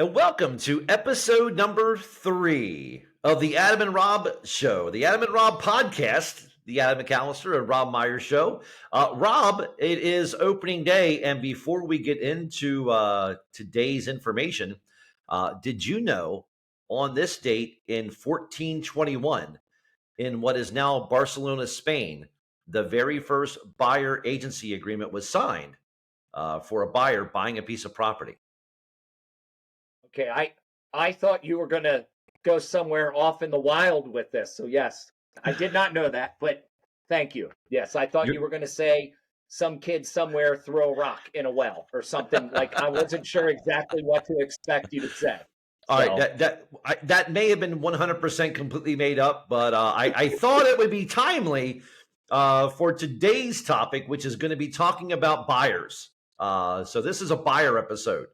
and welcome to episode number 3 of the Adam and Rob Show, the Adam and Rob podcast, the Adam Mccallister and Rob Meyer Show. Rob, it is opening day, and before we get into today's information, did you know on this date in 1421, in what is now Barcelona, Spain, the very first buyer agency agreement was signed for a buyer buying a piece of property? Okay, I thought you were going to go somewhere off in the wild with this. So yes, I did not know that, but thank you. Yes, I thought you were going to say some kid somewhere threw a rock in a well or something. Like I wasn't sure exactly what to expect you to say. All right, that may have been 100% completely made up, but I thought it would be timely for today's topic, which is going to be talking about buyers. So this is a buyer episode.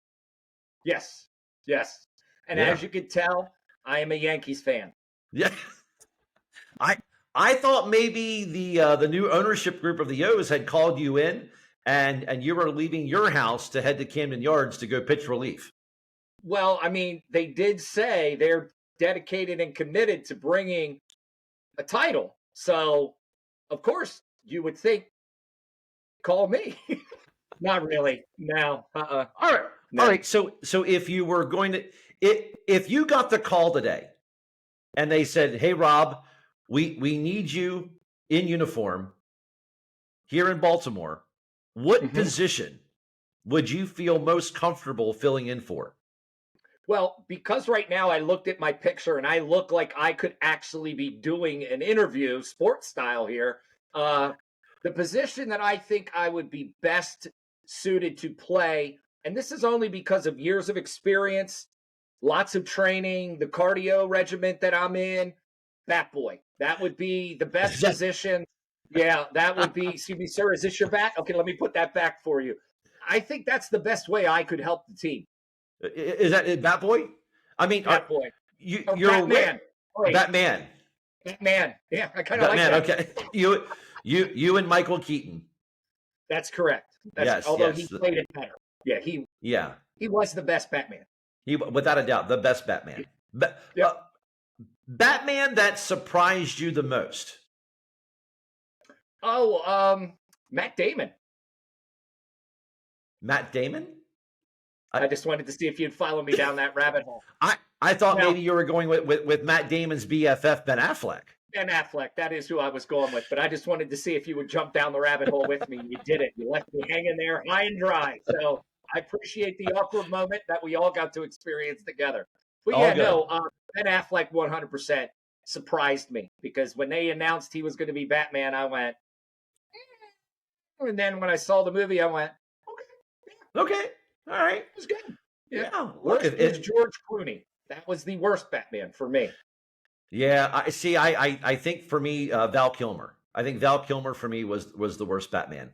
Yes, and as you can tell, I am a Yankees fan. Yeah, I thought maybe the new ownership group of the O's had called you in, and you were leaving your house to head to Camden Yards to go pitch relief. Well, I mean, they did say they're dedicated and committed to bringing a title. So, of course, you would think, call me. Not really. No. All right. So if you were going to, if you got the call today, and they said, "Hey, Rob, we need you in uniform here in Baltimore," what position would you feel most comfortable filling in for? Well, because right now I looked at my picture and I look like I could actually be doing an interview, sports style here. The position that I think I would be best suited to play, and this is only because of years of experience, lots of training, the cardio regiment that I'm in, bat boy. That would be the best position. Yeah, that would be, excuse me, sir, is this your bat? Okay, let me put that back for you. I think that's the best way I could help the team. Is that Bat Boy? I mean, Bat Boy. You're Batman. Batman. Batman. Yeah, I kind of like that. Okay. You and Michael Keaton. That's correct. Although he played it better. Yeah, he was the best Batman. He, without a doubt, the best Batman. Batman that surprised you the most? Matt Damon. Matt Damon? I just wanted to see if you'd follow me down that rabbit hole. I thought maybe you were going with Matt Damon's BFF, Ben Affleck. Ben Affleck, that is who I was going with. But I just wanted to see if you would jump down the rabbit hole with me. You did it. You left me hanging there high and dry. So I appreciate the awkward moment that we all got to experience together. But Ben Affleck 100% surprised me because when they announced he was going to be Batman, I went, and then when I saw the movie, I went, okay. All right. It was good. Yeah. Look, it's George Clooney. That was the worst Batman for me. Yeah. I think for me, Val Kilmer. I think Val Kilmer for me was the worst Batman.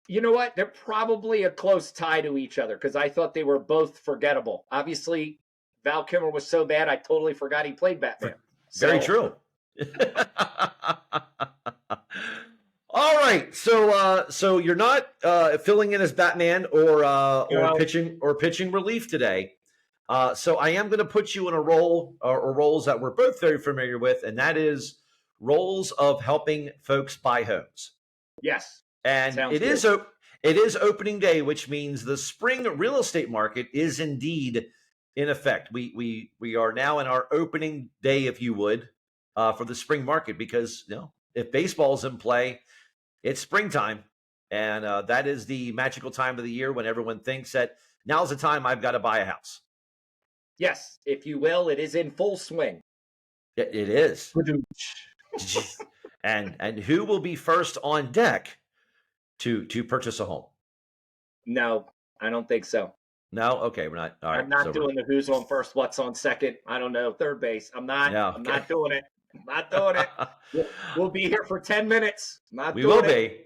You know what? They're probably a close tie to each other because I thought they were both forgettable. Obviously, Val Kilmer was so bad, I totally forgot he played Batman. Very true. All right, so you're not filling in as Batman or pitching relief today. So I am going to put you in a role or roles that we're both very familiar with, and that is roles of helping folks buy homes. Yes, and it is opening day, which means the spring real estate market is indeed in effect. We are now in our opening day, if you would, for the spring market because if baseball's in play, it's springtime, and that is the magical time of the year when everyone thinks that now's the time I've got to buy a house. Yes, if you will, it is in full swing. It is. and who will be first on deck to purchase a home? No, I don't think so. No? Okay, we're not. All right. I'm not doing the who's on first, what's on second. I don't know. Third base. I'm not doing it. Not doing it. We'll be here for 10 minutes. We will be.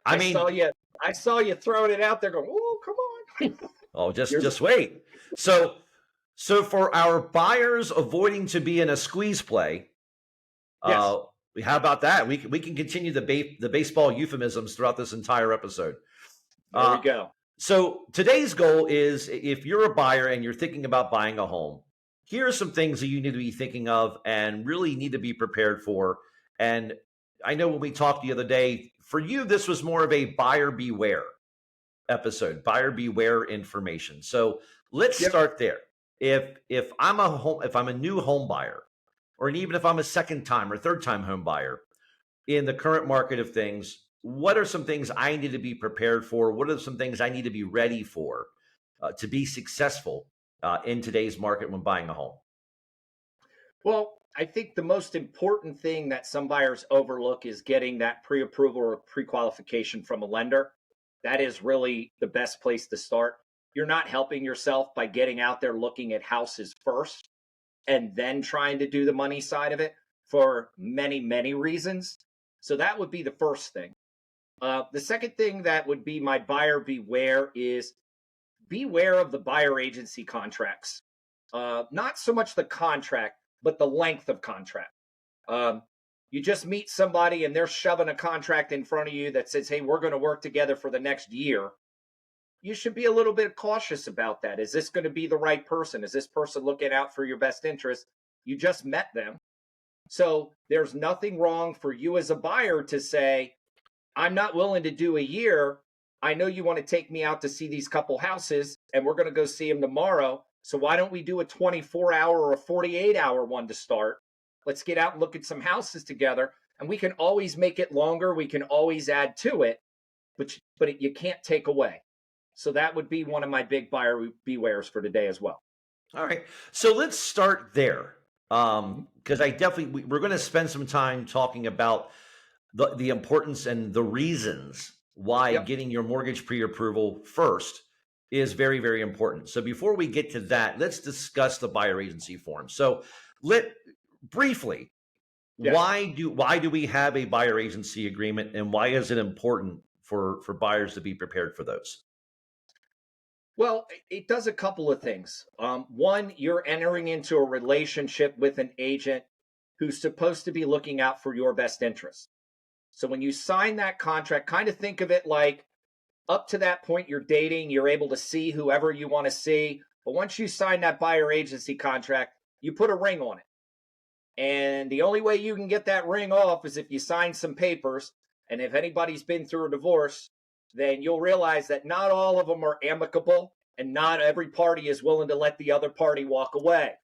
I saw you throwing it out there going, oh, come on. Oh, just wait. So for our buyers avoiding to be in a squeeze play, how about that? We can continue the baseball euphemisms throughout this entire episode. There we go. So today's goal is, if you're a buyer and you're thinking about buying a home, here are some things that you need to be thinking of and really need to be prepared for. And I know when we talked the other day, for you, this was more of a buyer beware episode, buyer beware information. So let's Yep. start there. If I'm a new home buyer, or even if I'm a second time or third time home buyer in the current market of things, what are some things I need to be prepared for? What are some things I need to be ready for to be successful in today's market when buying a home? Well, I think the most important thing that some buyers overlook is getting that pre-approval or pre-qualification from a lender. That is really the best place to start. You're not helping yourself by getting out there looking at houses first and then trying to do the money side of it for many, many reasons. So that would be the first thing. The second thing that would be my buyer beware is beware of the buyer agency contracts. Not so much the contract, but the length of contract. Um, you just meet somebody and they're shoving a contract in front of you that says, hey, we're going to work together for the next year. You should be a little bit cautious about that. Is this going to be the right person? Is this person looking out for your best interest? You just met them. So there's nothing wrong for you as a buyer to say, I'm not willing to do a year. I know you want to take me out to see these couple houses and we're going to go see them tomorrow. So why don't we do a 24-hour or a 48-hour one to start? Let's get out and look at some houses together, and we can always make it longer. We can always add to it, but you can't take away. So that would be one of my big buyer bewares for today as well. All right. So let's start there. Mhm. Because we're going to spend some time talking about the importance and the reasons why Yep. getting your mortgage pre-approval first is very, very important. So before we get to that, let's discuss the buyer agency form. So let briefly, Yes. why do we have a buyer agency agreement, and why is it important for buyers to be prepared for those? Well, it does a couple of things. One, you're entering into a relationship with an agent who's supposed to be looking out for your best interest. So when you sign that contract, kind of think of it like up to that point, you're dating, you're able to see whoever you want to see. But once you sign that buyer agency contract, you put a ring on it. And the only way you can get that ring off is if you sign some papers. And if anybody's been through a divorce, then you'll realize that not all of them are amicable and not every party is willing to let the other party walk away.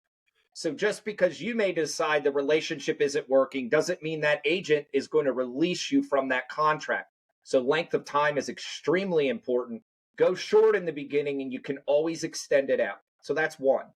So just because you may decide the relationship isn't working doesn't mean that agent is going to release you from that contract. So length of time is extremely important. Go short in the beginning and you can always extend it out. So that's one.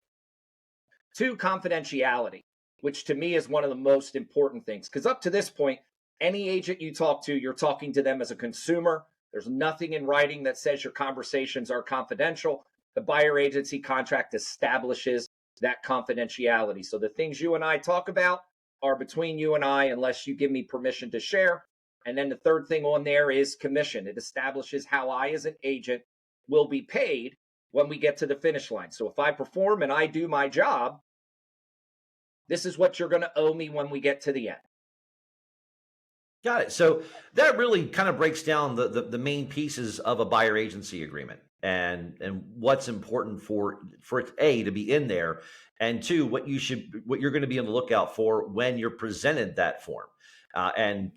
Two, confidentiality, which to me is one of the most important things. Because up to this point, any agent you talk to, you're talking to them as a consumer. There's nothing in writing that says your conversations are confidential. The buyer agency contract establishes that confidentiality. So the things you and I talk about are between you and I, unless you give me permission to share. And then the third thing on there is commission. It establishes how I, as an agent, will be paid when we get to the finish line. So if I perform and I do my job, this is what you're going to owe me when we get to the end. Got it. So that really kind of breaks down the main pieces of a buyer agency agreement, and what's important for it, A, to be in there, and two, what you're going to be on the lookout for when you're presented that form. And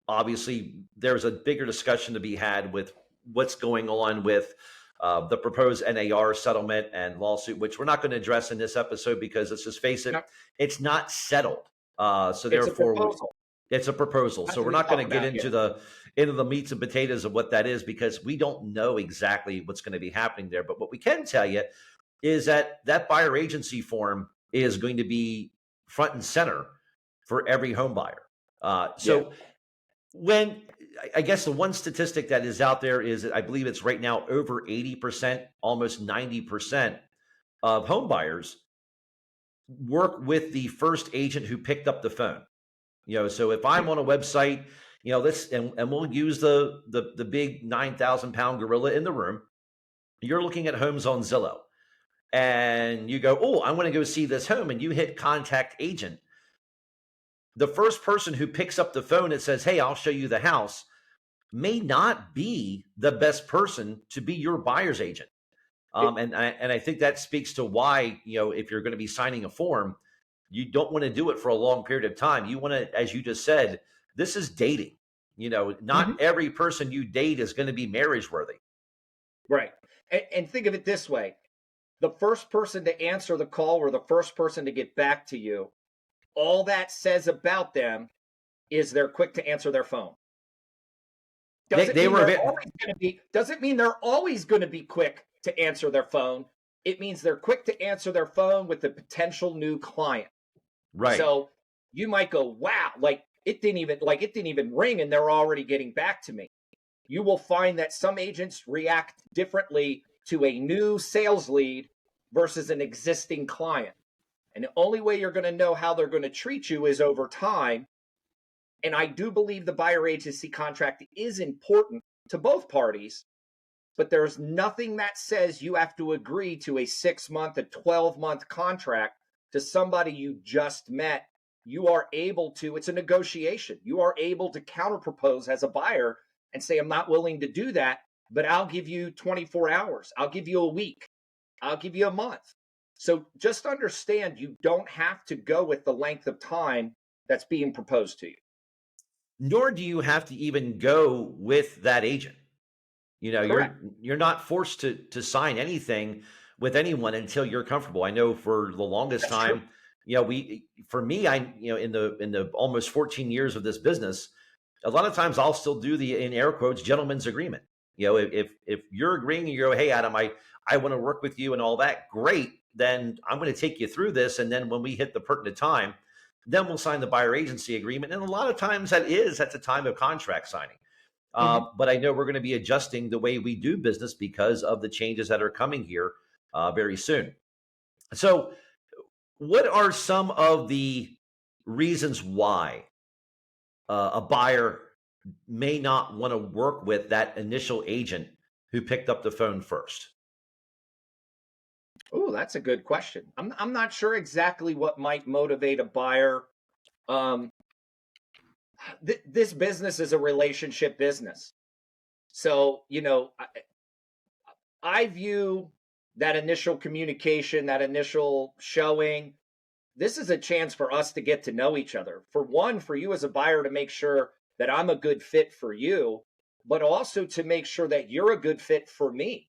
obviously there's a bigger discussion to be had with what's going on with the proposed NAR settlement and lawsuit, which we're not going to address in this episode because, let's just face it, Yep. it's not settled. So It's a therefore, proposal. it's a proposal. So Nothing we're to not talk going to get about into here. the meats and potatoes of what that is, because we don't know exactly what's going to be happening there. But what we can tell you is that that buyer agency form is going to be front and center for every home buyer. Yeah. So when I guess the one statistic that is out there is, I believe it's right now over 80%, almost 90% of home buyers work with the first agent who picked up the phone. So if I'm Yep. on a website, this and we'll use the big 9,000-pound gorilla in the room. You're looking at homes on Zillow, and you go, "Oh, I want to go see this home," and you hit contact agent. The first person who picks up the phone and says, "Hey, I'll show you the house," may not be the best person to be your buyer's agent. It, And I think that speaks to why, if you're going to be signing a form, you don't want to do it for a long period of time. You want to, as you just said, this is dating. Not Mhm. every person you date is going to be marriage worthy. Right. And think of it this way: the first person to answer the call or the first person to get back to you, all that says about them is they're quick to answer their phone. They, Doesn't they mean were, they're always going to be doesn't mean they're always going to be quick to answer their phone. It means they're quick to answer their phone with a potential new client. right. So you might go, "Wow, it didn't even ring and they're already getting back to me." You will find that some agents react differently to a new sales lead versus an existing client. And the only way you're going to know how they're going to treat you is over time. And I do believe the buyer agency contract is important to both parties, but there's nothing that says you have to agree to a 6 month, a 12-month contract to somebody you just met. You are able to, it's a negotiation. You are able to counterpropose as a buyer and say, I'm not willing to do that, but I'll give you 24 hours. I'll give you a week. I'll give you a month. So just understand you don't have to go with the length of time that's being proposed to you. Nor do you have to even go with that agent. You're Correct. you're not forced to sign anything with anyone until you're comfortable. I know for the longest That's true. time, we for me, in the almost 14 years of this business, a lot of times I'll still do the, in air quotes, gentleman's agreement. If you're agreeing, you go, hey Adam, I want to work with you and all that, great. Then I'm going to take you through this, and then when we hit the pertinent time, then we'll sign the buyer agency agreement. And a lot of times that is at the time of contract signing. Mhm. But I know we're going to be adjusting the way we do business because of the changes that are coming here very soon. So, what are some of the reasons why a buyer may not want to work with that initial agent who picked up the phone first? Oh, that's a good question. I'm not sure exactly what might motivate a buyer. Um, this business is a relationship business, so I view that initial communication, that initial showing. This is a chance for us to get to know each other. For one, for you as a buyer to make sure that I'm a good fit for you, but also to make sure that you're a good fit for me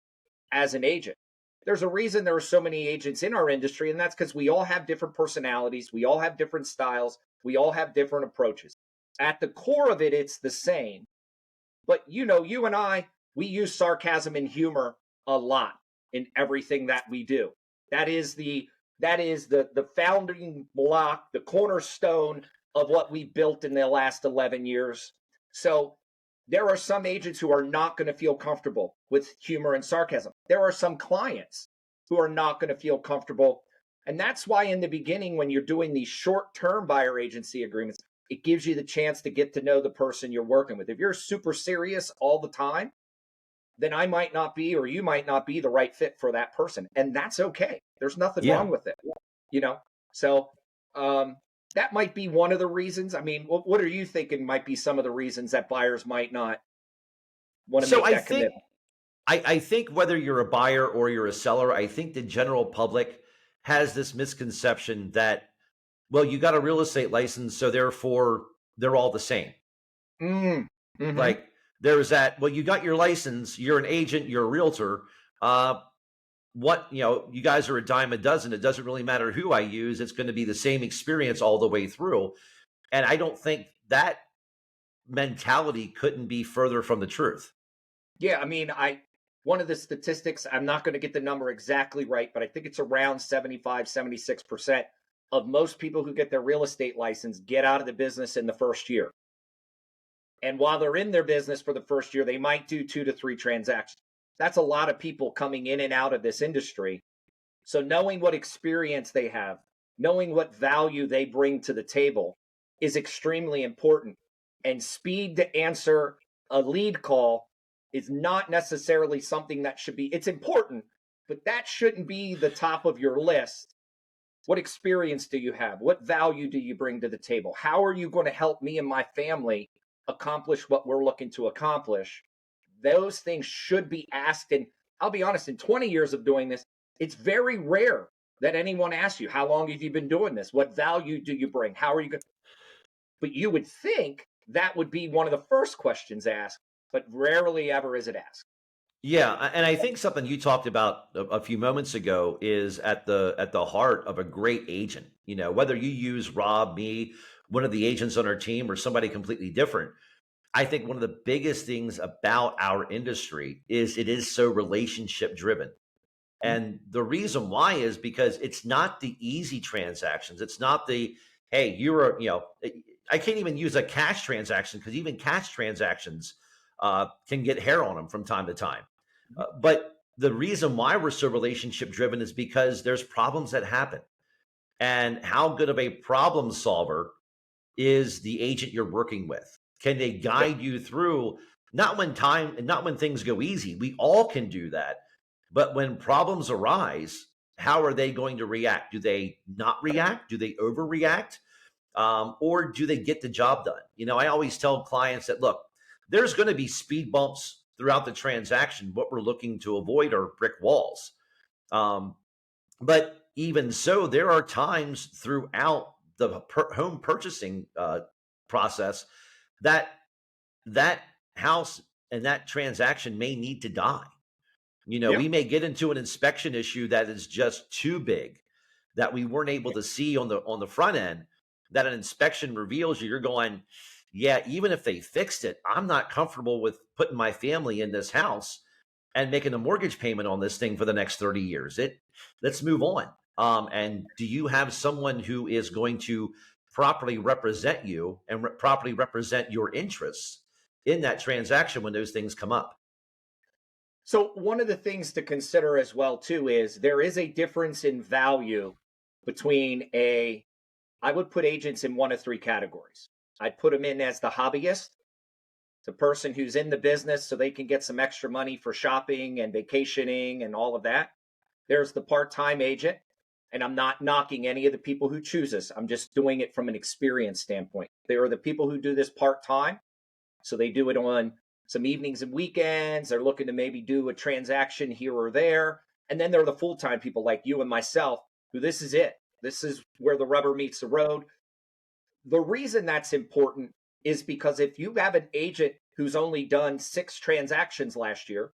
as an agent. There's a reason there are so many agents in our industry, and that's because we all have different personalities, we all have different styles, we all have different approaches. At the core of it, it's the same. But you and I, we use sarcasm and humor a lot in everything that we do. That is the founding block, the cornerstone of what we built in the last 11 years. So there are some agents who are not going to feel comfortable with humor and sarcasm. There are some clients who are not going to feel comfortable. And that's why in the beginning, when you're doing these short-term buyer agency agreements, it gives you the chance to get to know the person you're working with. If you're super serious all the time, then I might not be, or you might not be the right fit for that person. And that's okay. There's nothing Yeah. wrong with it. You know? So um, that might be one of the reasons. I mean, what are you thinking might be some of the reasons that buyers might not want to So make I that think commitment? I think whether you're a buyer or you're a seller, I think the general public has this misconception that, well, you got a real estate license, so therefore they're all the same. Mm, mm-hmm. Like there's that, well, you got your license, you're an agent, you're a realtor. Uh, you guys are a dime a dozen. It doesn't really matter who I use. It's going to be the same experience all the way through. And I don't think that mentality couldn't be further from the truth. Yeah, I mean, I one of the statistics, I'm not going to get the number exactly right, but I think it's around 75, 76% of most people who get their real estate license get out of the business in the first year. And while they're in their business for the first year, they might do 2 to 3 transactions. That's a lot of people coming in and out of this industry. So knowing what experience they have, knowing what value they bring to the table is extremely important. And speed to answer a lead call is not necessarily something that should be, it's important, but that shouldn't be the top of your list. What experience do you have? What value do you bring to the table? How are you going to help me and my family accomplish what we're looking to accomplish, those things should be asked. And I'll be honest, in 20 years of doing this, it's very rare that anyone asks you, how long have you been doing this? What value do you bring? How are you going? But you would think that would be one of the first questions asked, but rarely ever is it asked. Yeah, and I think something you talked about a few moments ago is at the heart of a great agent. You know, whether you use Rob, me, one of the agents on our team, or somebody completely different, I think one of the biggest things about our industry is it is so relationship driven. And the reason why is because it's not the easy transactions. It's not the, hey, you're, I can't even use a cash transaction because even cash transactions can get hair on them from time to time. But the reason why we're so relationship driven is because there's problems that happen. And how good of a problem solver is the agent you're working with? Can they Yep. guide you through not when things go easy? We all can do that. But when problems arise, how are they going to react? Do they not react? Do they overreact? Or do they get the job done? You know, I always tell clients that, look, there's going to be speed bumps throughout the transaction. What we're looking to avoid are brick walls. Um, but even so, there are times throughout the home purchasing process that that house and that transaction may need to die. You know, Yeah. we may get into an inspection issue that is just too big that we weren't able to see on the front end, that an inspection reveals you. You're going, yeah, even if they fixed it, I'm not comfortable with putting my family in this house and making a mortgage payment on this thing for the next 30 years. Let's move on. And do you have someone who is going to properly represent you and properly represent your interests in that transaction when those things come up? So one of the things to consider as well too is there is a difference in value between I would put agents in one of three categories. I'd put them in as the hobbyist, the person who's in the business so they can get some extra money for shopping and vacationing and all of that. There's the part-time agent, and I'm not knocking any of the people who choose this. I'm just doing it from an experience standpoint. There are the people who do this part-time, so they do it on some evenings and weekends. They're looking to maybe do a transaction here or there. And then there are the full-time people like you and myself, who this is it. This is where the rubber meets the road. The reason that's important is because if you have an agent who's only done 6 transactions last year,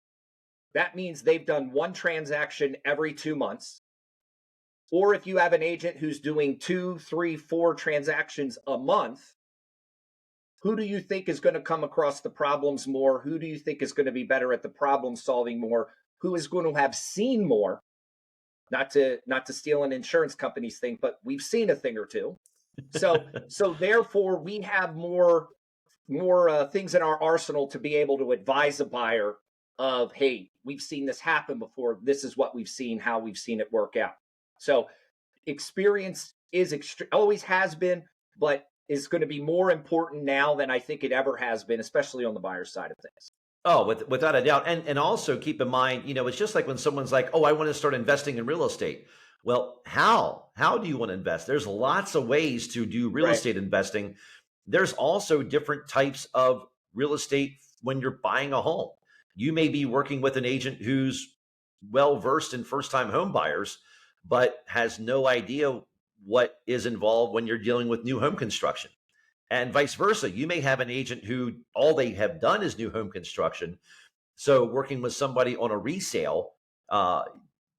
that means they've done one transaction every 2 months. Or if you have an agent who's doing 2, 3, 4 transactions a month, who do you think is going to come across the problems more? Who do you think is going to be better at the problem solving more? Who is going to have seen more? Not to steal an insurance company's thing, but we've seen a thing or two. So therefore we have more things in our arsenal to be able to advise a buyer of, hey, we've seen this happen before. This is what we've seen, how we've seen it work out. So experience is always has been, but is going to be more important now than I think it ever has been, especially on the buyer side of things. Oh, without a doubt. And also keep in mind, you know, it's just like when someone's like, oh, I want to start investing in real estate. Well, how? How do you want to invest? There's lots of ways to do real Right. estate investing. There's also different types of real estate when you're buying a home. You may be working with an agent who's well versed in first time home buyers, but has no idea what is involved when you're dealing with new home construction. And vice versa. You may have an agent who all they have done is new home construction. So working with somebody on a resale,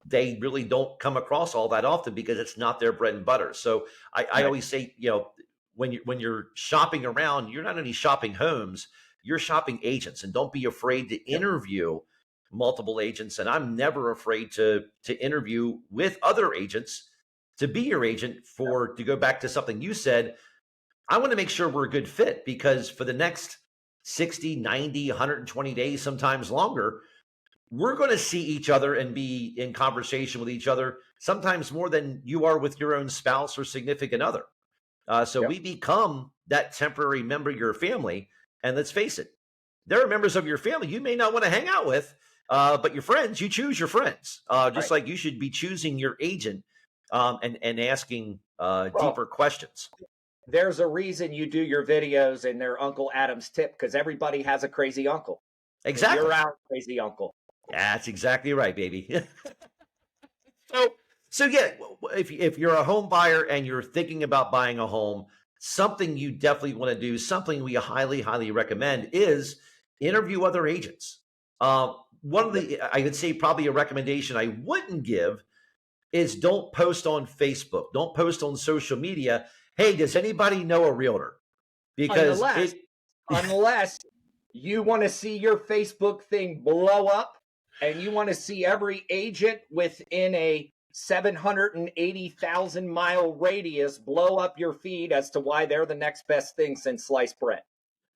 they really don't come across all that often because it's not their bread and butter. So I Right. always say, you know, when you're shopping around, you're not only shopping homes, you're shopping agents, and don't be afraid to Yep. interview multiple agents. And I'm never afraid to interview with other agents to be your agent for to go back to something you said. I want to make sure we're a good fit because for the next 60, 90, 120 days, sometimes longer, we're going to see each other and be in conversation with each other, sometimes more than you are with your own spouse or significant other. So Yep. we become that temporary member of your family. And let's face it, there are members of your family you may not want to hang out with, but your friends, you choose your friends, just Right. like you should be choosing your agent and asking Well, deeper questions. there's a reason you do your videos in their Uncle Adam's tip, because everybody has a crazy uncle. And Exactly. you're our crazy uncle. That's exactly right, baby. So So yeah, if you're a home buyer and you're thinking about buying a home, something you definitely want to do, something we highly recommend is interview other agents. One of the I would say probably a recommendation I wouldn't give is don't post on Facebook, don't post on social media. Hey, does anybody know a realtor? Because unless it unless you want to see your Facebook thing blow up and you want to see every agent within a 780,000-mile radius blow up your feed as to why they're the next best thing since sliced bread.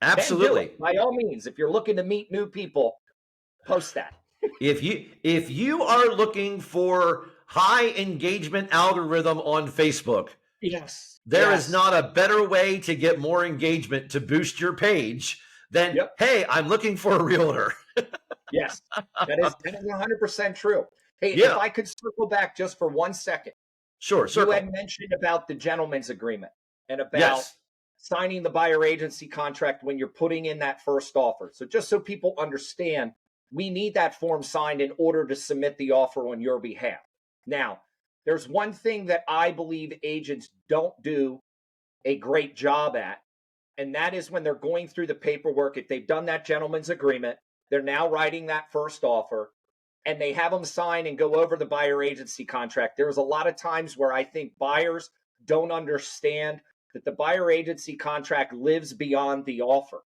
Then do absolutely. it. By all means, if you're looking to meet new people, post that. If you are looking for high engagement algorithm on Facebook, Yes. there is Yes. not a better way to get more engagement to boost your page than, Yep. hey, I'm looking for a realtor. Yes. That is 100% true. Hey, if Yeah, I could circle back just for 1 second. sure, You had circle. mentioned about the gentleman's agreement and about Yes, signing the buyer agency contract when you're putting in that first offer. So just so people understand, we need that form signed in order to submit the offer on your behalf. Now, there's one thing that I believe agents don't do a great job at, and that is when they're going through the paperwork. If they've done that gentleman's agreement, they're now writing that first offer, and they have them sign and go over the buyer agency contract. There's a lot of times where I think buyers don't understand that the buyer agency contract lives beyond the offer.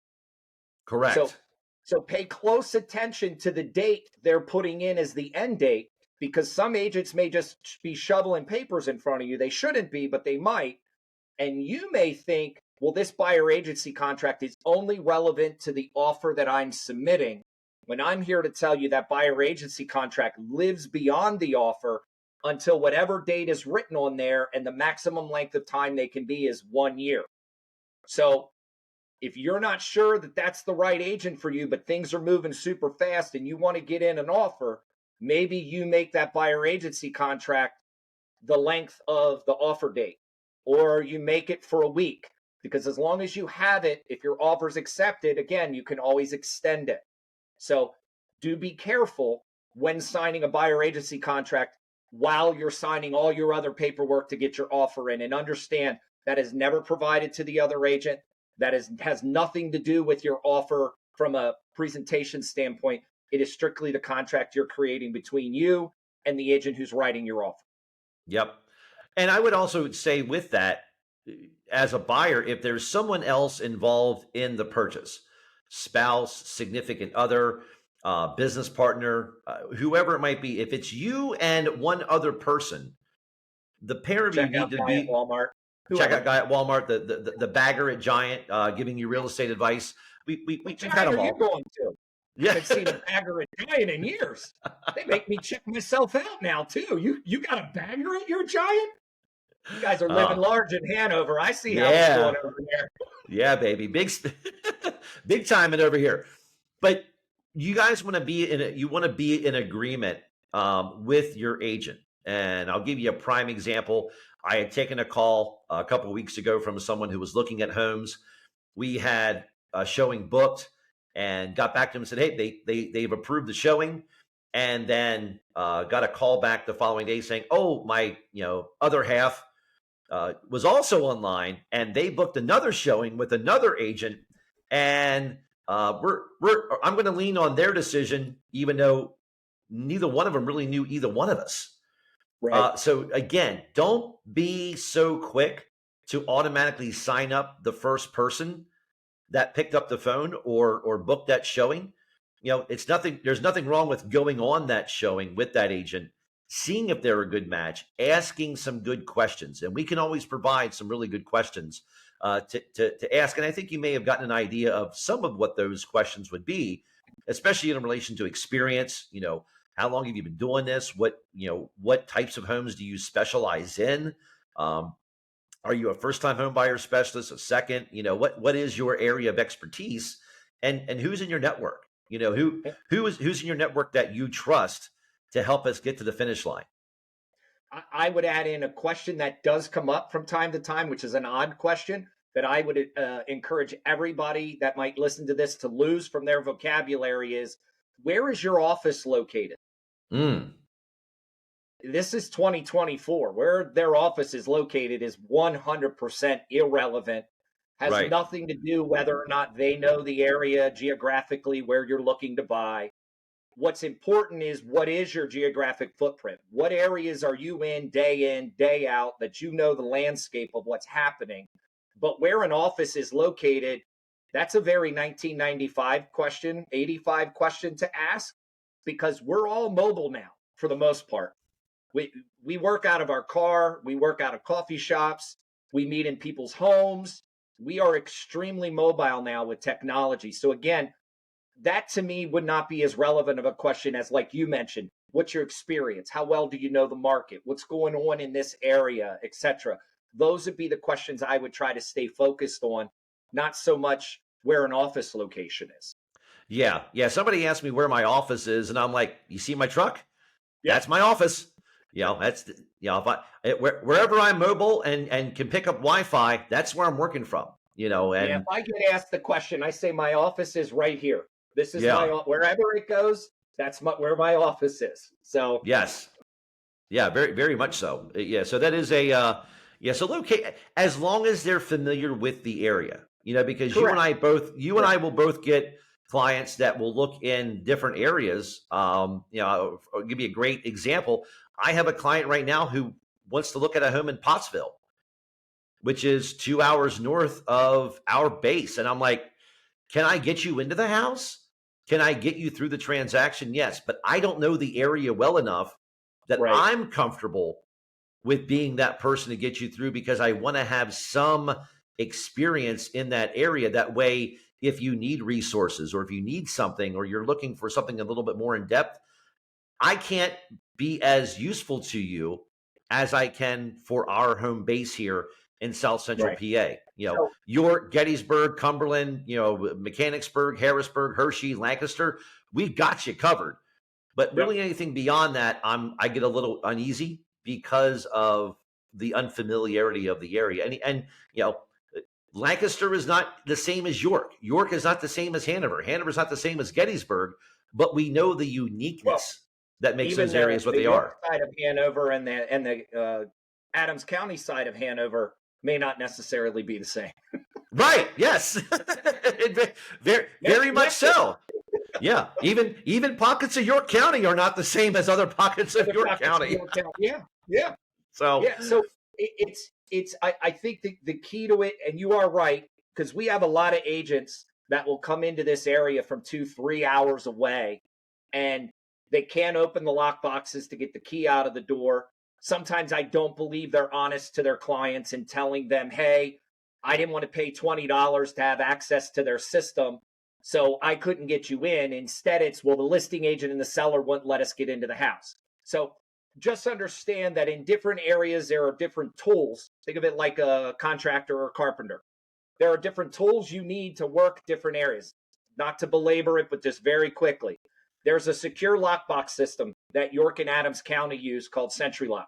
So, correct. so pay close attention to the date they're putting in as the end date, because some agents may just be shoveling papers in front of you. They shouldn't be, but they might. And you may think, well, this buyer agency contract is only relevant to the offer that I'm submitting, when I'm here to tell you that buyer agency contract lives beyond the offer until whatever date is written on there, and the maximum length of time they can be is 1 year. So if you're not sure that that's the right agent for you, but things are moving super fast and you want to get in an offer, maybe you make that buyer agency contract the length of the offer date, or you make it for a week, because as long as you have it, if your offer is accepted, again, you can always extend it. So do be careful when signing a buyer agency contract while you're signing all your other paperwork to get your offer in, and understand that is never provided to the other agent. That has nothing to do with your offer from a presentation standpoint. It is strictly the contract you're creating between you and the agent who's writing your offer. Yep. And I would also say with that, as a buyer, if there's someone else involved in the purchase, spouse, significant other, business partner, whoever it might be, if it's you and one other person, the pair of you Checkout need to guy at be Walmart, checkout whoever. guy at Walmart, the bagger at Giant, giving you real estate advice. What We've had giant them are you all. going to? I Yeah. haven't seen a bagger at Giant in years. They make me check myself out now too. You got a bagger at your Giant? You guys are living uh, large in Hanover. I see how it's going yeah. over there. Yeah, baby. Big time it over here. But you guys want to be you want to be in agreement with your agent. And I'll give you a prime example. I had taken a call a couple of weeks ago from someone who was looking at homes. We had a showing booked and got back to them and said, hey, they've approved the showing. And then got a call back the following day saying, oh, my other half was also online, and they booked another showing with another agent. And I'm going to lean on their decision, even though neither one of them really knew either one of us. Right. So again, don't be so quick to automatically sign up the first person that picked up the phone or booked that showing. It's nothing. There's nothing wrong with going on that showing with that agent, seeing if they're a good match, asking some good questions, and we can always provide some really good questions to ask. And I think you may have gotten an idea of some of what those questions would be, especially in relation to experience. How long have you been doing this? What types of homes do you specialize in? Um, are you a first-time home buyer specialist, a second? What is your area of expertise, and who's in your network? Who's in your network that you trust to help us get to the finish line? I would add in a question that does come up from time to time, which is an odd question. that I would encourage everybody that might listen to this to lose from their vocabulary is, where is your office located? Mm, This is 2024. Where their office is located is 100% irrelevant. Has right. nothing to do whether or not they know the area geographically where you're looking to buy. What's important is, what is your geographic footprint? What areas are you in, day out, that you know the landscape of what's happening? But where an office is located, that's a very 1995 question, 85 question to ask, because we're all mobile now for the most part. We work out of our car, we work out of coffee shops, we meet in people's homes. We are extremely mobile now with technology. So again, that to me would not be as relevant of a question as, like you mentioned, what's your experience? How well do you know the market? What's going on in this area, etc. Those would be the questions I would try to stay focused on, not so much where an office location is. Yeah. Yeah. Somebody asked me where my office is, and I'm like, you see my truck? Yeah. That's my office. If wherever I'm mobile and can pick up Wi-Fi, that's where I'm working from. Yeah, if And I get asked the question, I say my office is right here. This is yeah, wherever it goes, that's where my office is. So yes, yeah, very, very much so. Yeah, so that is a yeah. So locate as long as they're familiar with the area, because correct. you and I will both get clients that will look in different areas. I'll give you a great example. I have a client right now who wants to look at a home in Pottsville, which is 2 hours north of our base, and I'm like, can I get you into the house? Can I get you through the transaction? Yes, but I don't know the area well enough that Right. I'm comfortable with being that person to get you through, because I want to have some experience in that area. That way, if you need resources or if you need something or you're looking for something a little bit more in depth, I can't be as useful to you as I can for our home base here in South Central Right. PA. So York, Gettysburg, Cumberland, Mechanicsburg, Harrisburg, Hershey, Lancaster, we've got you covered. But yep. really anything beyond that, I get a little uneasy because of the unfamiliarity of the area. And Lancaster is not the same as York. York is not the same as Hanover. Hanover is not the same as Gettysburg, but we know the Well, uniqueness that makes even those areas what the they York are. side of Hanover and the Adams County side of Hanover may not necessarily be the same. Right. Yes. Very, very much so. Yeah. Even pockets of York County are not the same as other pockets of Other York pockets of County. York County. Yeah, yeah, So yeah. So I think the key to it, and you are right, because we have a lot of agents that will come into this area from 2-3 hours away, and they can't open the lock boxes to get the key out of the door. Sometimes I don't believe they're honest to their clients in telling them, hey, I didn't want to pay $20 to have access to their system, so I couldn't get you in. Instead, it's, well, the listing agent and the seller wouldn't let us get into the house. So just understand that in different areas, there are different tools. Think of it like a contractor or a carpenter. There are different tools you need to work different areas. Not to belabor it, but just very quickly. There's a secure lockbox system that York and Adams County use called SentryLock.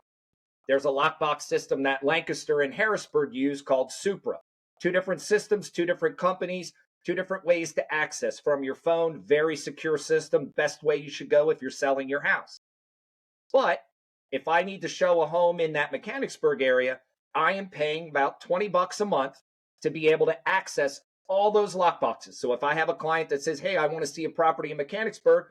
There's a lockbox system that Lancaster and Harrisburg use called Supra. Two different systems, two different companies, two different ways to access from your phone. Very secure system. Best way you should go if you're selling your house. But if I need to show a home in that Mechanicsburg area, I am paying about $20 a month to be able to access all those lockboxes. So if I have a client that says, hey, I want to see a property in Mechanicsburg,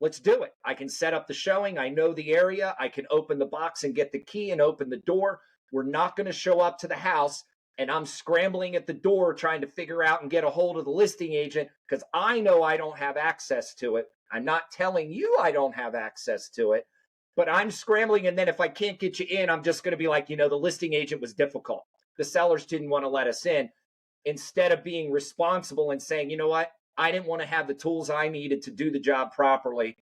let's do it. I can set up the showing. I know the area. I can open the box and get the key and open the door. We're not going to show up to the house and I'm scrambling at the door trying to figure out and get a hold of the listing agent because I know I don't have access to it. I'm not telling you I don't have access to it, but I'm scrambling. And then if I can't get you in, I'm just going to be like, the listing agent was difficult. The sellers didn't want to let us in. Instead of being responsible and saying, you know what, I didn't want to have the tools I needed to do the job properly.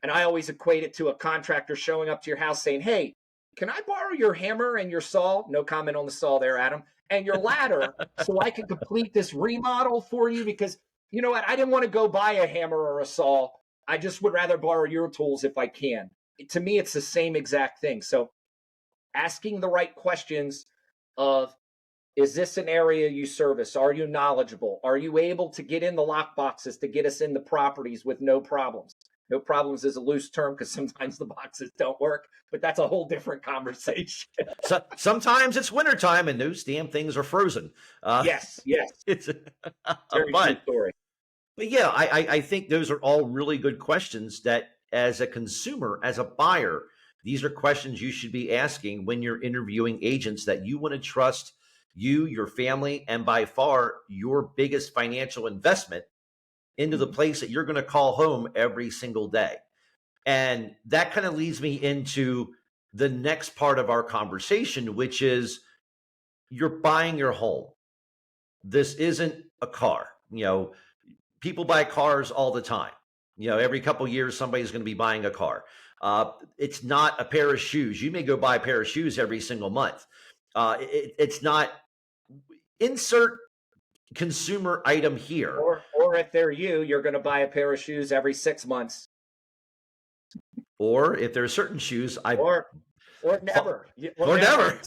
And I always equate it to a contractor showing up to your house saying, hey, can I borrow your hammer and your saw? No comment on the saw there, Adam. And your ladder so I can complete this remodel for you because, you know what, I didn't want to go buy a hammer or a saw. I just would rather borrow your tools if I can. To me, it's the same exact thing. So asking the right questions of, Is this an area you service? Are you knowledgeable? Are you able to get in the lock boxes to get us in the properties with no problems? No problems is a loose term because sometimes the boxes don't work, but that's a whole different conversation. So sometimes it's wintertime and those damn things are frozen. Yes, yes. It's Very true but story. yeah, I think those are all really good questions that as a consumer, as a buyer, these are questions you should be asking when you're interviewing agents that you want to trust you, your family, and by far your biggest financial investment into the place that you're going to call home every single day. And that kind of leads me into the next part of our conversation, which is you're buying your home. This isn't a car. People buy cars all the time. Every couple of years, somebody's going to be buying a car. It's not a pair of shoes. You may go buy a pair of shoes every single month. It's not insert consumer item here. Or if they're you're going to buy a pair of shoes every 6 months. Or if there are certain shoes, or never. Or never.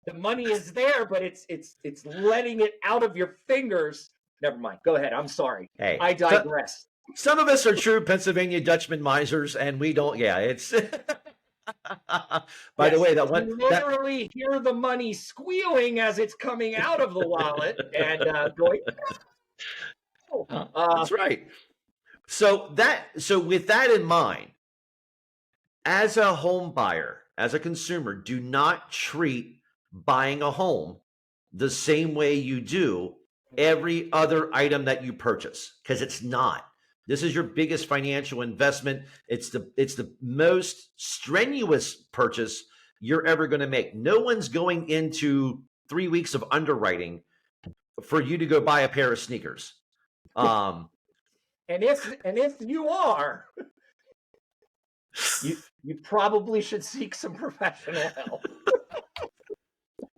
The money is there, but it's letting it out of your fingers. Never mind. Go ahead. I'm sorry. Hey, I digress. Some of us are true Pennsylvania Dutchman misers, and we don't. Yeah, it's. By the way, you literally hear the money squealing as it's coming out of the wallet and going. That's right. So with that in mind, as a home buyer, as a consumer, do not treat buying a home the same way you do every other item that you purchase, because it's not. This is your biggest financial investment. It's the most strenuous purchase you're ever going to make. No one's going into 3 weeks of underwriting for you to go buy a pair of sneakers. And if you are, you probably should seek some professional help.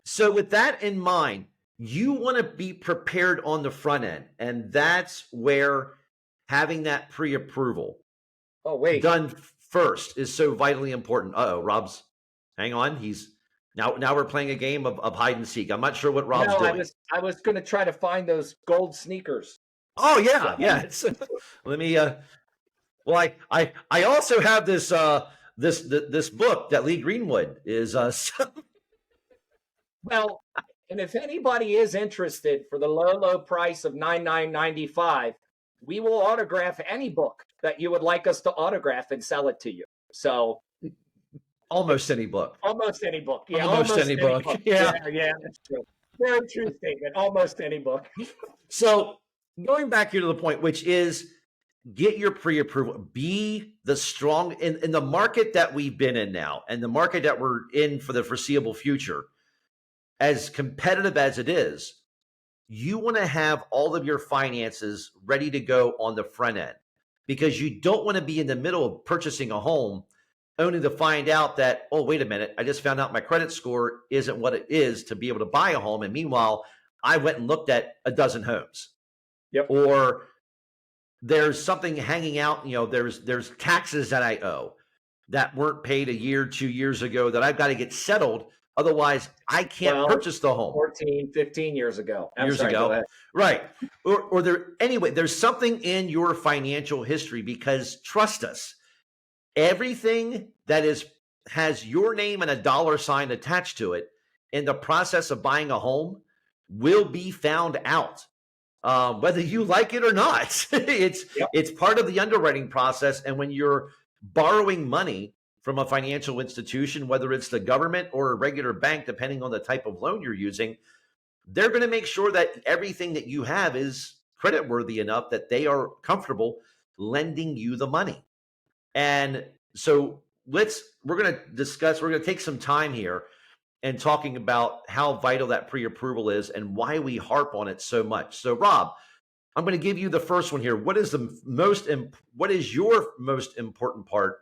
So with that in mind, you want to be prepared on the front end, and that's where having that pre-approval done first is so vitally important. Rob's, hang on. Now we're playing a game of hide and seek. I'm not sure what Rob's doing. I was going to try to find those gold sneakers. Oh yeah. Let me. Well, I also have this this book that Lee Greenwood is. Well, and if anybody is interested, for the low price of $99.95, we will autograph any book that you would like us to autograph and sell it to you. So almost any book. Almost any book. Yeah, almost any book. Yeah, that's true. Very true statement. Almost any book. So going back here to the point, which is get your pre-approval. Be the strong in the market that we've been in now, and the market that we're in for the foreseeable future. As competitive as it is, you want to have all of your finances ready to go on the front end, because you don't want to be in the middle of purchasing a home only to find out that, oh, wait a minute, I just found out my credit score isn't what it is to be able to buy a home. And meanwhile, I went and looked at a dozen homes. Yep. Or there's something hanging out, there's taxes that I owe that weren't paid a year, 2 years ago that I've got to get settled. Otherwise, I can't purchase the home. 14, 15 years ago. Right. Or there's something in your financial history, because trust us, everything that has your name and a dollar sign attached to it in the process of buying a home will be found out, whether you like it or not. It's part of the underwriting process. And when you're borrowing money from a financial institution, whether it's the government or a regular bank, depending on the type of loan you're using, they're going to make sure that everything that you have is creditworthy enough that they are comfortable lending you the money. And so we're going to take some time here and talking about how vital that pre-approval is and why we harp on it so much. So Rob, I'm going to give you the first one here. What is your most important part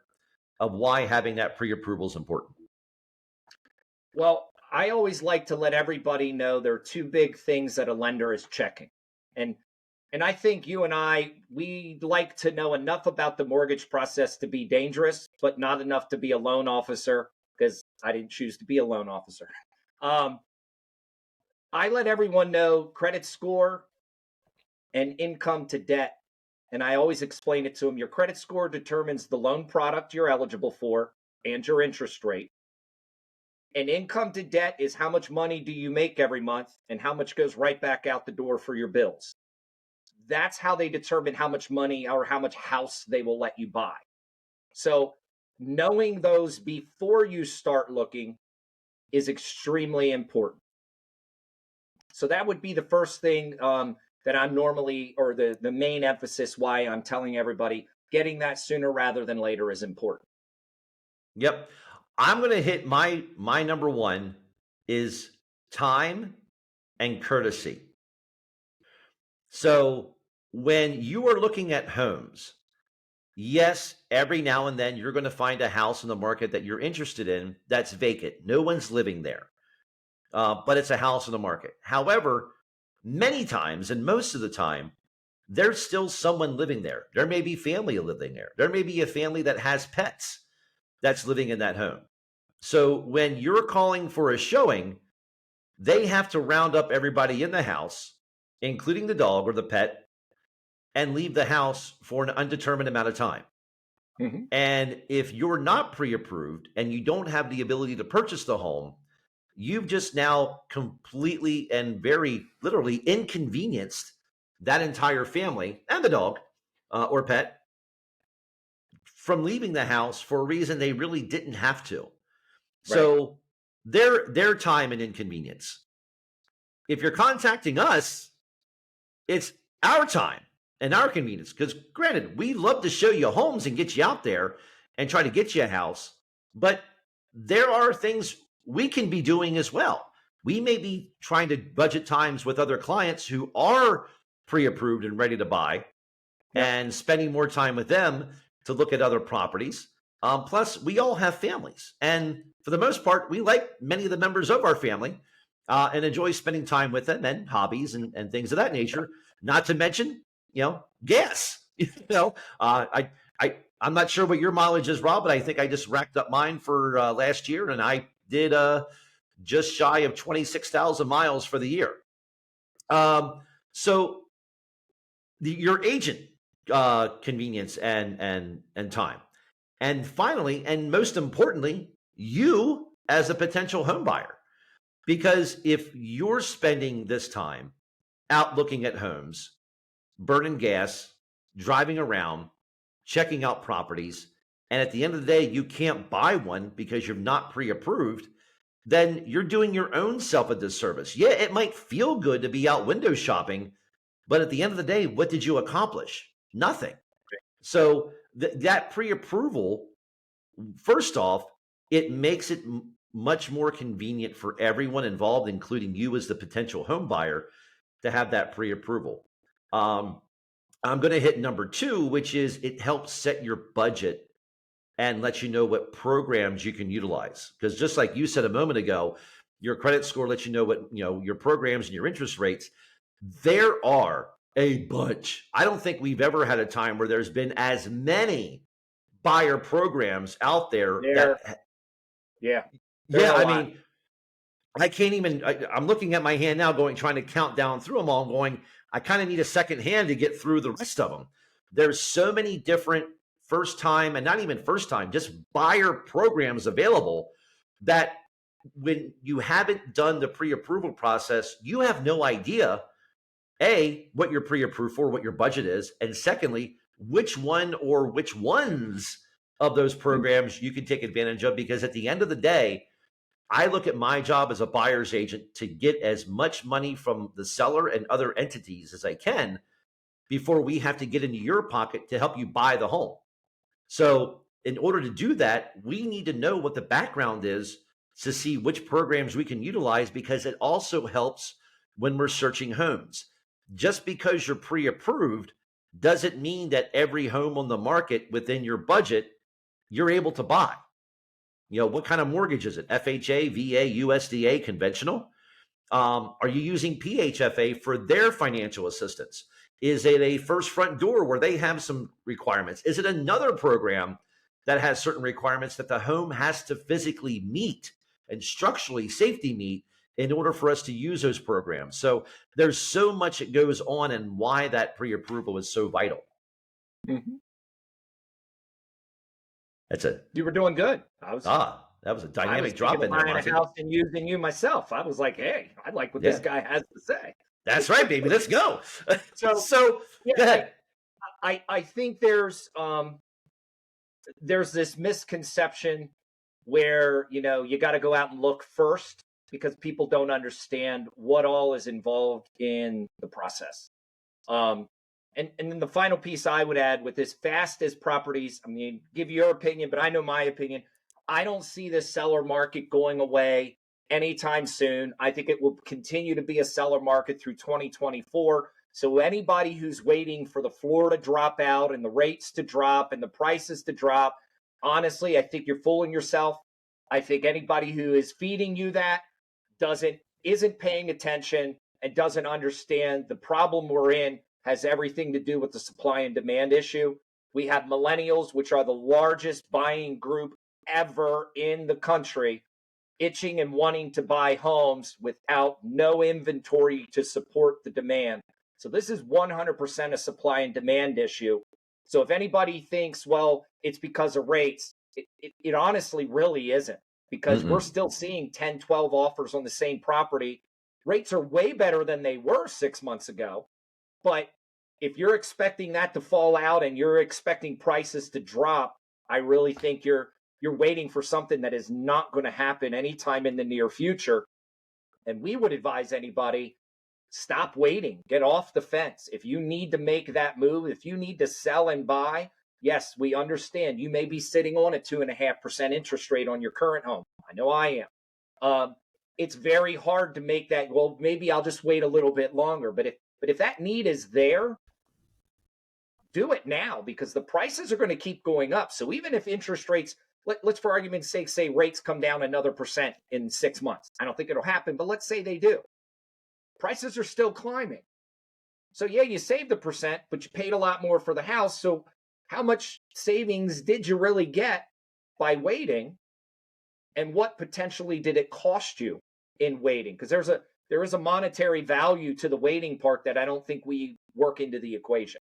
of why having that pre-approval is important? Well, I always like to let everybody know there are two big things that a lender is checking. And I think you and we like to know enough about the mortgage process to be dangerous, but not enough to be a loan officer, because I didn't choose to be a loan officer. I let everyone know credit score and income to debt. And I always explain it to them. Your credit score determines the loan product you're eligible for and your interest rate. And income to debt is how much money do you make every month and how much goes right back out the door for your bills. That's how they determine how much money or how much house they will let you buy. So knowing those before you start looking is extremely important. So that would be the first thing that I'm normally, or the main emphasis why I'm telling everybody getting that sooner rather than later is important. Yep. I'm going to hit my number one is time and courtesy. So when you are looking at homes, yes, every now and then you're going to find a house in the market that you're interested in that's vacant. No one's living there, but it's a house in the market. However, many times, and most of the time, there's still someone living there. There may be family living there. There may be a family that has pets that's living in that home. So when you're calling for a showing, they have to round up everybody in the house, including the dog or the pet, and leave the house for an undetermined amount of time. Mm-hmm. And if you're not pre-approved and you don't have the ability to purchase the home, you've just now completely and very literally inconvenienced that entire family and the dog or pet from leaving the house for a reason they really didn't have to. So their time and inconvenience. If you're contacting us, it's our time and our convenience. Because granted, we love to show you homes and get you out there and try to get you a house, but there are things we can be doing as well. We may be trying to budget times with other clients who are pre-approved and ready to buy, and spending more time with them to look at other properties. Plus, we all have families. And for the most part, we like many of the members of our family and enjoy spending time with them and hobbies and things of that nature. Not to mention, gas. I'm not sure what your mileage is, Rob, but I think I just racked up mine for last year, and I did just shy of 26,000 miles for the year. So your agent convenience and time. And finally, and most importantly, you as a potential home buyer. Because if you're spending this time out looking at homes, burning gas, driving around, checking out properties, and at the end of the day, you can't buy one because you're not pre-approved, then you're doing your own self a disservice. Yeah, it might feel good to be out window shopping, but at the end of the day, what did you accomplish? Nothing. So that pre-approval, first off, it makes it much more convenient for everyone involved, including you as the potential home buyer, to have that pre-approval. I'm going to hit number two, which is it helps set your budget and let you know what programs you can utilize. Because just like you said a moment ago, your credit score lets you know what your programs and your interest rates. There are a bunch. I don't think we've ever had a time where there's been as many buyer programs out there. I mean, I can't even, I'm looking at my hand now trying to count down through them all going, I kind of need a second hand to get through the rest of them. There's so many different first time, and not even first time, just buyer programs available that when you haven't done the pre-approval process, you have no idea what you're pre-approved for, what your budget is, and secondly, which one or which ones of those programs you can take advantage of. Because at the end of the day, I look at my job as a buyer's agent to get as much money from the seller and other entities as I can before we have to get into your pocket to help you buy the home. So in order to do that, we need to know what the background is to see which programs we can utilize, because it also helps when we're searching homes. Just because you're pre-approved doesn't mean that every home on the market within your budget you're able to buy. What kind of mortgage is it? FHA, VA, USDA, conventional? Are you using PHFA for their financial assistance? Is it a first front door where they have some requirements? Is it another program that has certain requirements that the home has to physically meet and structurally safety meet in order for us to use those programs. So there's so much that goes on and why that pre-approval is so vital. Mm-hmm. That's a You were doing good. that was a I was dynamic thinking drop of in there, buying a Monty. house and using you myself. I was like, hey, I like what this Yeah, guy has to say. that's right, baby. Let's go. So So yeah, go ahead. I think there's this misconception where you got to go out and look first because people don't understand what all is involved in the process. Um, and then the final piece I would add with as fast as properties, I mean, give your opinion, but I know my opinion. I don't see the seller market going away anytime soon. I think it will continue to be a seller market through 2024. So anybody who's waiting for the floor to drop out and the rates to drop and the prices to drop, honestly, I think you're fooling yourself. I think anybody who is feeding you that isn't paying attention and doesn't understand the problem we're in has everything to do with the supply and demand issue. We have millennials, which are the largest buying group ever in the country, itching and wanting to buy homes without no inventory to support the demand. So this is 100% a supply and demand issue. So if anybody thinks, well, it's because of rates, it honestly really isn't, because we're Mm-mm. still seeing 10, 12 offers on the same property. Rates are way better than they were 6 months ago. But if you're expecting that to fall out and you're expecting prices to drop, I really think you're waiting for something that is not going to happen anytime in the near future. And we would advise anybody, stop waiting, get off the fence. If you need to make that move, if you need to sell and buy, yes, we understand you may be sitting on a 2.5% interest rate on your current home. I know I am. It's very hard to make that. Well, maybe I'll just wait a little bit longer. But if that need is there, do it now, because the prices are going to keep going up. So even if interest rates, let's for argument's sake say rates come down another percent in 6 months. I don't think it'll happen, but let's say they do. Prices are still climbing. So yeah, you saved a percent, but you paid a lot more for the house. So how much savings did you really get by waiting? And what potentially did it cost you in waiting? Because there is a monetary value to the waiting part that I don't think we work into the equation.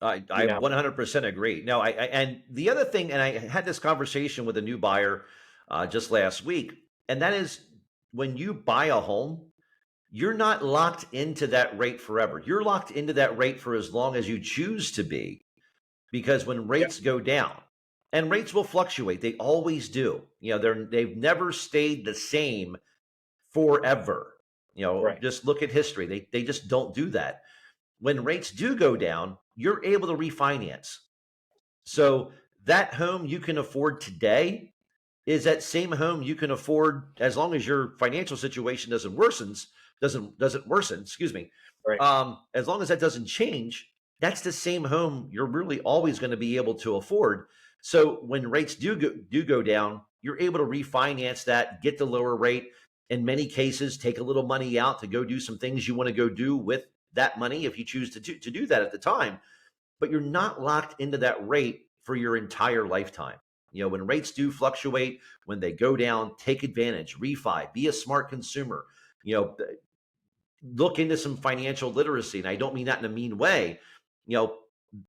I You know, 100% agree. No, and the other thing, and I had this conversation with a new buyer just last week, and that is when you buy a home, you're not locked into that rate forever. You're locked into that rate for as long as you choose to be, because when yeah, rates go down, and rates will fluctuate, they always do. They've never stayed the same forever. right, Just look at history. They just don't do that. When rates do go down, you're able to refinance. So that home you can afford today is that same home you can afford as long as your financial situation doesn't worsen, excuse me. right. As long as that doesn't change, that's the same home you're really always going to be able to afford. So when rates do go down, you're able to refinance that, get the lower rate. In many cases, take a little money out to go do some things you want to go do with that money if you choose to do that at the time. But you're not locked into that rate for your entire lifetime. When rates do fluctuate, when they go down, take advantage, refi, be a smart consumer. You know, look into some financial literacy. And I don't mean that in a mean way.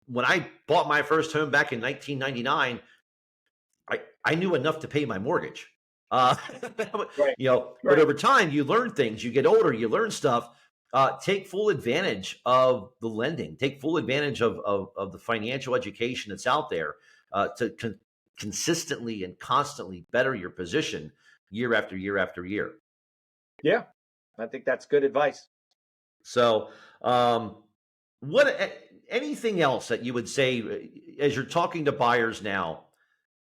When I bought my first home back in 1999, I knew enough to pay my mortgage. Uh, Right. but Right. over time, you learn things. You get older, you learn stuff. Take full advantage of the lending. Take full advantage of the financial education that's out there to consistently and constantly better your position year after year after year. Yeah. I think that's good advice. So, anything else that you would say as you're talking to buyers now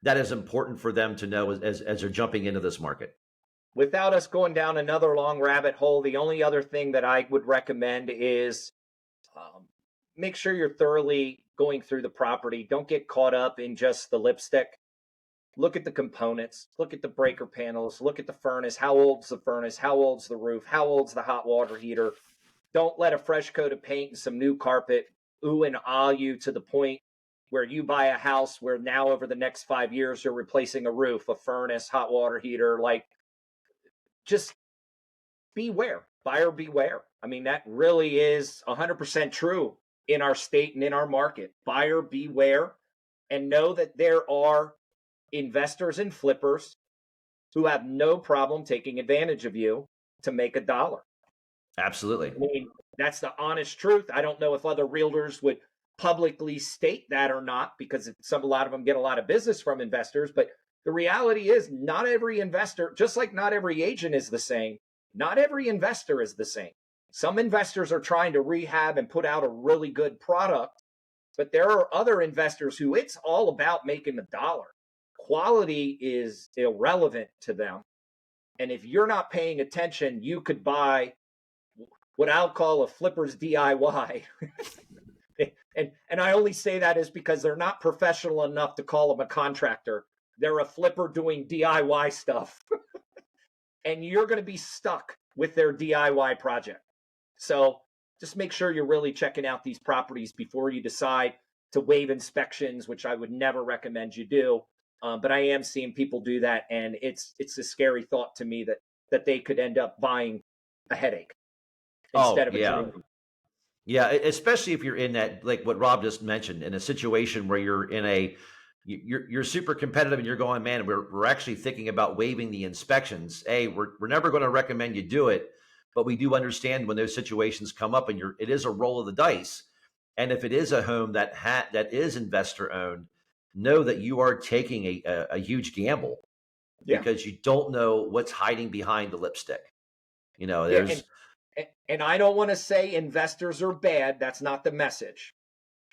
that is important for them to know as they're jumping into this market? Without us going down another long rabbit hole, the only other thing that I would recommend is um, make sure you're thoroughly going through the property. Don't get caught up in just the lipstick. Look at the components, look at the breaker panels, look at the furnace. How old's the furnace? How old's the roof? How old's the hot water heater? Don't let a fresh coat of paint and some new carpet ooh and ah you to the point where you buy a house where now over the next 5 years you're replacing a roof, a furnace, hot water heater. Like, just beware, buyer beware. I mean, that really is 100% true in our state and in our market. Buyer beware, and know that there are investors and flippers who have no problem taking advantage of you to make a dollar. Absolutely. I mean, that's the honest truth. I don't know if other realtors would publicly state that or not, because a lot of them get a lot of business from investors. But the reality is, not every investor, just like not every agent is the same, not every investor is the same. Some investors are trying to rehab and put out a really good product, but there are other investors who it's all about making a dollar. Quality is irrelevant to them. And if you're not paying attention, you could buy what I'll call a flipper's DIY. and I only say that is because they're not professional enough to call them a contractor. They're a flipper doing DIY stuff. And you're going to be stuck with their DIY project. So just make sure you're really checking out these properties before you decide to waive inspections, which I would never recommend you do. But I am seeing people do that, and it's a scary thought to me that they could end up buying a headache instead of a dream. Yeah, especially if you're in that, like what Rob just mentioned, in a situation where you're super competitive and you're going, man, we're actually thinking about waiving the inspections. We're never going to recommend you do it, but we do understand when those situations come up, and it is a roll of the dice. And if it is a home that is investor owned, know that you are taking a huge gamble, because you don't know what's hiding behind the lipstick. There's. And I don't want to say investors are bad. That's not the message.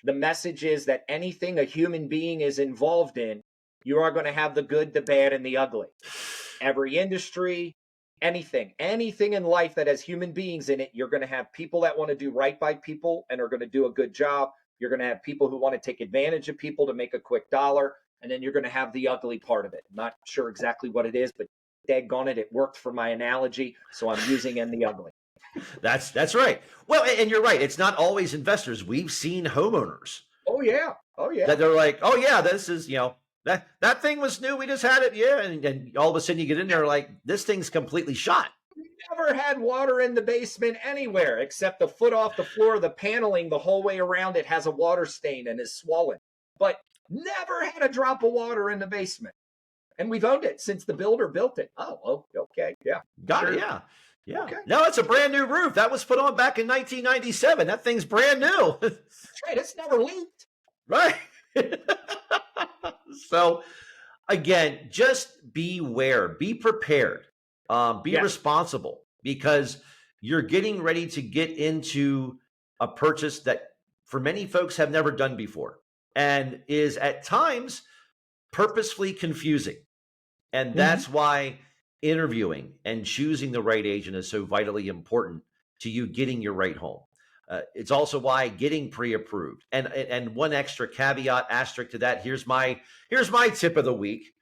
The message is that anything a human being is involved in, you are going to have the good, the bad, and the ugly. Every industry, anything in life that has human beings in it, you're going to have people that want to do right by people and are going to do a good job. You're going to have people who want to take advantage of people to make a quick dollar. And then you're going to have the ugly part of it. I'm not sure exactly what it is, but daggone it worked for my analogy. So I'm using in the ugly. That's right. Well, and you're right. It's not always investors. We've seen homeowners. Oh yeah. That they're like, oh yeah, this is, that thing was new. We just had it. Yeah. And all of a sudden you get in there like, this thing's completely shot. We never had water in the basement anywhere except a foot off the floor. The paneling the whole way around it has a water stain and is swollen, but never had a drop of water in the basement. And we've owned it since the builder built it. Oh, okay. Yeah. Got it. Yeah. Yeah. Okay. No, it's a brand new roof. That was put on back in 1997. That thing's brand new. That's right. It's never leaked. Right. So, again, just beware. Be prepared. Be responsible, because you're getting ready to get into a purchase that for many folks have never done before, and is at times purposefully confusing. And that's why interviewing and choosing the right agent is so vitally important to you getting your right home. It's also why getting pre-approved. And one extra caveat asterisk to that, here's my tip of the week,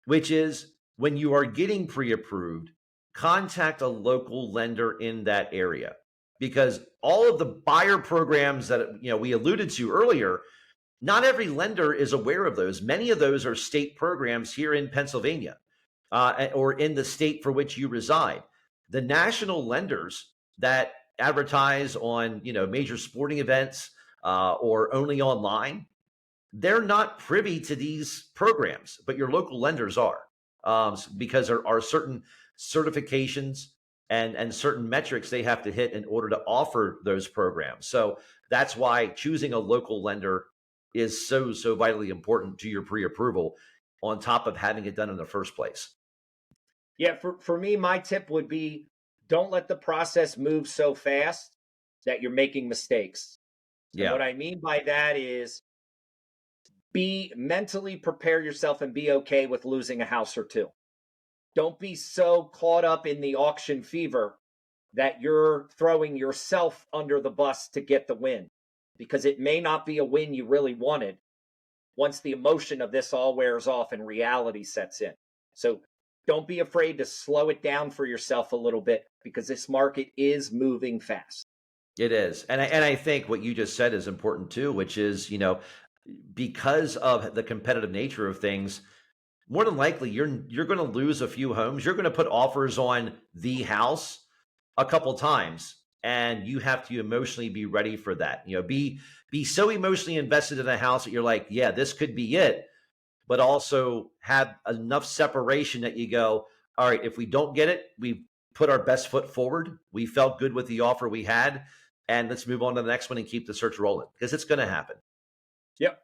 which is when you are getting pre-approved, contact a local lender in that area, because all of the buyer programs that we alluded to earlier, not every lender is aware of those. Many of those are state programs here in Pennsylvania. Or in the state for which you reside. The national lenders that advertise on, major sporting events or only online, they're not privy to these programs, but your local lenders are, because there are certain certifications and certain metrics they have to hit in order to offer those programs. So that's why choosing a local lender is so vitally important to your pre-approval, on top of having it done in the first place. Yeah, for me, my tip would be, don't let the process move so fast that you're making mistakes. Yeah. And what I mean by that is, be mentally prepare yourself and be okay with losing a house or two. Don't be so caught up in the auction fever that you're throwing yourself under the bus to get the win, because it may not be a win you really wanted once the emotion of this all wears off and reality sets in. So don't be afraid to slow it down for yourself a little bit, because this market is moving fast. It is. And I think what you just said is important too, which is, because of the competitive nature of things, more than likely you're going to lose a few homes. You're going to put offers on the house a couple times, and you have to emotionally be ready for that. Be so emotionally invested in a house that you're like, yeah, this could be it, but also have enough separation that you go, all right, if we don't get it, we put our best foot forward. We felt good with the offer we had, and let's move on to the next one and keep the search rolling, because it's going to happen. Yep.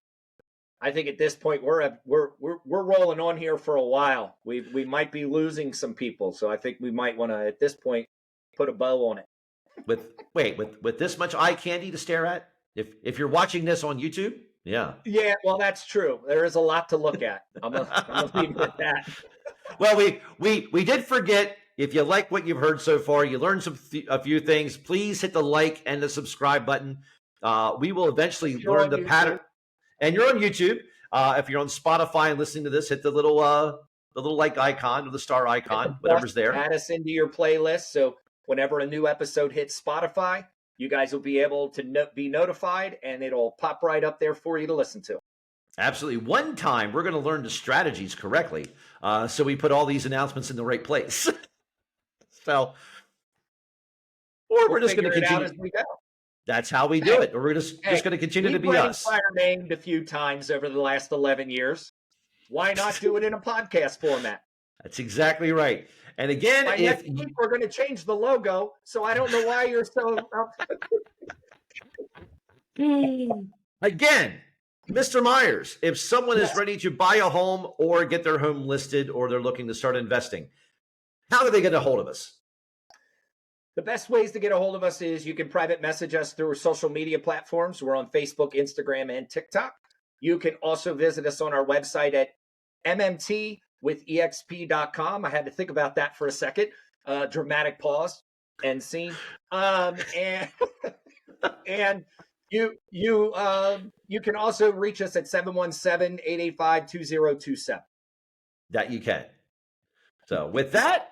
I think at this point we're rolling on here for a while. We might be losing some people, so I think we might want to at this point put a bow on it. With this much eye candy to stare at, if you're watching this on YouTube, yeah. Yeah, well, that's true. There is a lot to look at. I'm gonna leave it at that. Well, we did forget. If you like what you've heard so far, you learned a few things. Please hit the like and the subscribe button. We will eventually learn the pattern. And you're on YouTube. If you're on Spotify and listening to this, hit the little like icon or the star icon, whatever's there. Add us into your playlist, so whenever a new episode hits Spotify, you guys will be able to be notified, and it'll pop right up there for you to listen to. Absolutely. One time, we're going to learn the strategies correctly, so we put all these announcements in the right place. So, or we're just going to continue as we go. That's how we do it. Or we're just going to continue to be us. Fire named a few times over the last 11 years. Why not do it in a podcast format? That's exactly right. And again, next week we're going to change the logo, so I don't know why you're so. Again, Mr. Myers, if someone is ready to buy a home or get their home listed, or they're looking to start investing, how do they get a hold of us? The best ways to get a hold of us is you can private message us through social media platforms. We're on Facebook, Instagram, and TikTok. You can also visit us on our website at mmtwithexp.com. I had to think about that for a second. Dramatic pause and scene. And you can also reach us at 717-885-2027. That you can. So with that,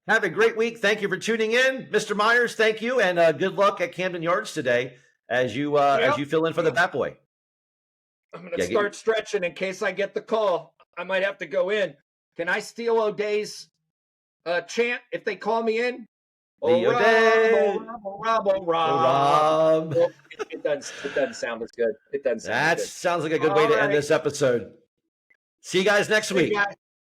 have a great week. Thank you for tuning in. Mr. Myers, thank you, and good luck at Camden Yards today as you fill in for the Bat Boy. I'm going to start stretching in case I get the call. I might have to go in. Can I steal O'Day's chant if they call me in? O'Day. Rob. It doesn't sound as good. It doesn't sound That good. sounds like a good way to end this episode. See you guys next week.